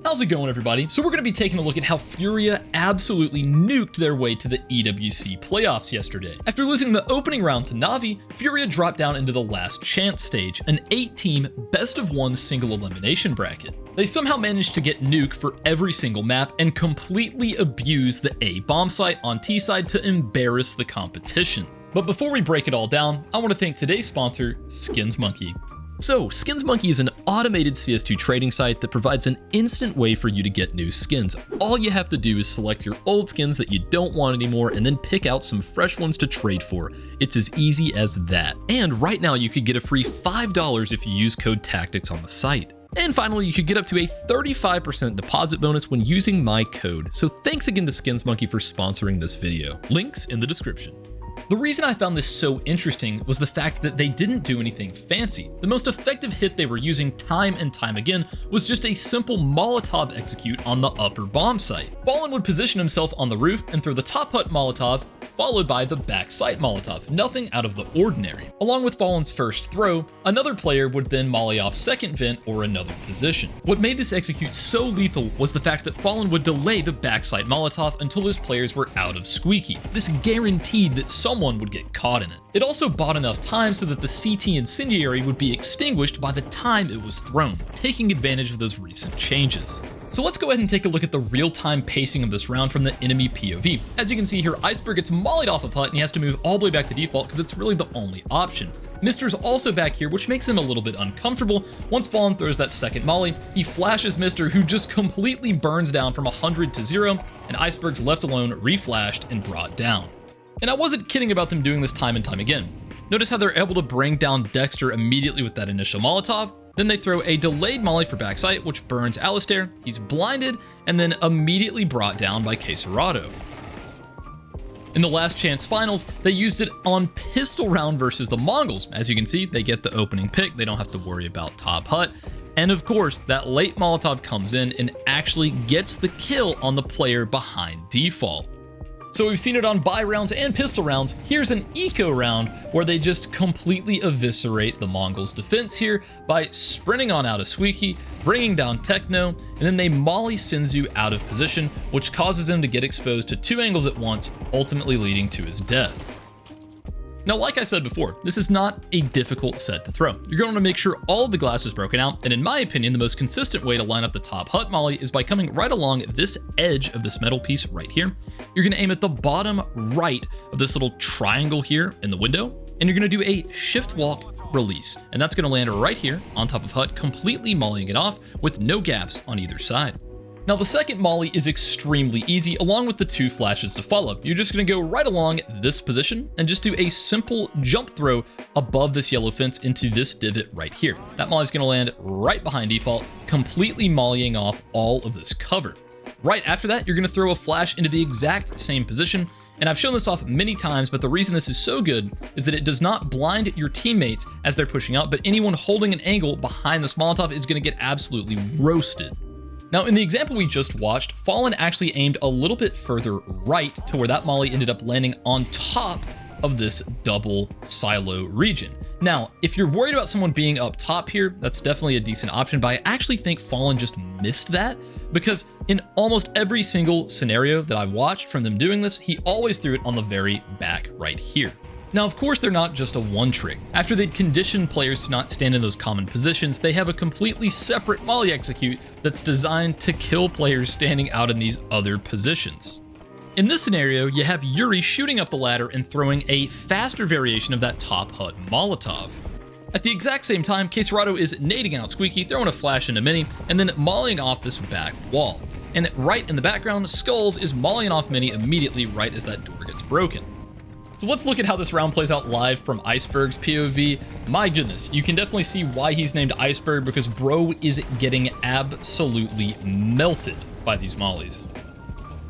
How's it going, everybody? So we're going to be taking a look at how Furia absolutely nuked their way to the EWC Playoffs yesterday. After losing the opening round to Na'Vi, Furia dropped down into the last chance stage, an 8-team best-of-1 single elimination bracket. They somehow managed to get Nuke for every single map and completely abuse the A bomb site on T side to embarrass the competition. But before we break it all down, I want to thank today's sponsor, SkinsMonkey. So, SkinsMonkey is an automated CS2 trading site that provides an instant way for you to get new skins. All you have to do is select your old skins that you don't want anymore and then pick out some fresh ones to trade for. It's as easy as that. And right now you could get a free $5 if you use code TACTICS on the site. And finally, you could get up to a 35% deposit bonus when using my code. So thanks again to SkinsMonkey for sponsoring this video. Links in the description. The reason I found this so interesting was the fact that they didn't do anything fancy. The most effective hit they were using time and time again was just a simple Molotov execute on the upper bomb site. Fallen would position himself on the roof and throw the top hut Molotov, followed by the back site Molotov, nothing out of the ordinary. Along with Fallen's first throw, another player would then molly off second vent or another position. What made this execute so lethal was the fact that Fallen would delay the backside Molotov until his players were out of squeaky. This guaranteed that someone would get caught in it. It also bought enough time so that the CT incendiary would be extinguished by the time it was thrown, taking advantage of those recent changes. So let's go ahead and take a look at the real-time pacing of this round from the enemy POV. As you can see here, Iceberg gets mollied off of Hut and he has to move all the way back to default because it's really the only option. Mister's also back here, which makes him a little bit uncomfortable. Once Fallen throws that second molly, he flashes Mister, who just completely burns down from 100 to 0, and Iceberg's left alone, reflashed, and brought down. And I wasn't kidding about them doing this time and time again. Notice how they're able to bring down Dexter immediately with that initial Molotov. Then they throw a delayed molly for backside, which burns Alistair. He's blinded and then immediately brought down by Quesarado. In the last chance finals, they used it on pistol round versus the Mongols. As you can see, they get the opening pick. They don't have to worry about top hut. And of course, that late Molotov comes in and actually gets the kill on the player behind default. So we've seen it on buy rounds and pistol rounds. Here's an eco round where they just completely eviscerate the Mongols' defense here by sprinting on out of Squeaky, bringing down Techno, and then they molly Sinzu out of position, which causes him to get exposed to 2 angles at once, ultimately leading to his death. Now, like I said before, this is not a difficult set to throw. You're going to make sure all of the glass is broken out, and in my opinion, the most consistent way to line up the top hut molly is by coming right along this edge of this metal piece right here. You're going to aim at the bottom right of this little triangle here in the window, and you're going to do a shift walk release, and that's going to land right here on top of hut, completely mollying it off with no gaps on either side. Now, the second molly is extremely easy, along with the 2 flashes to follow. You're just going to go right along this position and just do a simple jump throw above this yellow fence into this divot right here. That molly is going to land right behind default, completely mollying off all of this cover. Right after that, you're going to throw a flash into the exact same position. And I've shown this off many times, but the reason this is so good is that it does not blind your teammates as they're pushing out, but anyone holding an angle behind this Molotov is going to get absolutely roasted. Now, in the example we just watched, Fallen actually aimed a little bit further right to where that molly ended up landing on top of this double silo region. Now, if you're worried about someone being up top here, that's definitely a decent option, but I actually think Fallen just missed that because in almost every single scenario that I watched from them doing this, he always threw it on the very back right here. Now, of course, they're not just a one trick. After they'd conditioned players to not stand in those common positions, they have a completely separate molly execute that's designed to kill players standing out in these other positions. In this scenario, you have Yuri shooting up the ladder and throwing a faster variation of that top hut Molotov. At the exact same time, Quesarado is nading out Squeaky, throwing a flash into Mini, and then mollying off this back wall. And right in the background, Skulls is mollying off Mini immediately right as that door gets broken. So let's look at how this round plays out live from Iceberg's POV. My goodness, you can definitely see why he's named Iceberg because bro is getting absolutely melted by these mollies.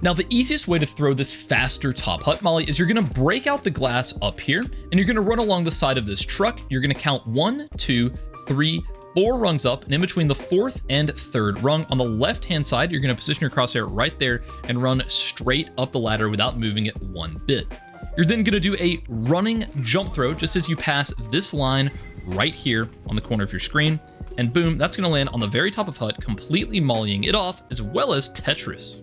Now, the easiest way to throw this faster top hut molly is you're going to break out the glass up here and you're going to run along the side of this truck. You're going to count 1, 2, 3, 4 rungs up, and in between the 4th and 3rd rung on the left-hand side, you're going to position your crosshair right there and run straight up the ladder without moving it one bit. You're then going to do a running jump throw just as you pass this line right here on the corner of your screen. and boom, that's going to land on the very top of Hut, completely mollying it off, as well as Tetris.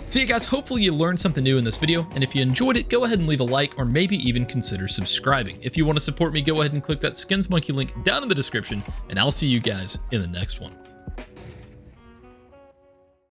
So yeah guys, hopefully you learned something new in this video, and if you enjoyed it, go ahead and leave a like, or maybe even consider subscribing. If you want to support me, go ahead and click that Skins Monkey link down in the description, and I'll see you guys in the next one.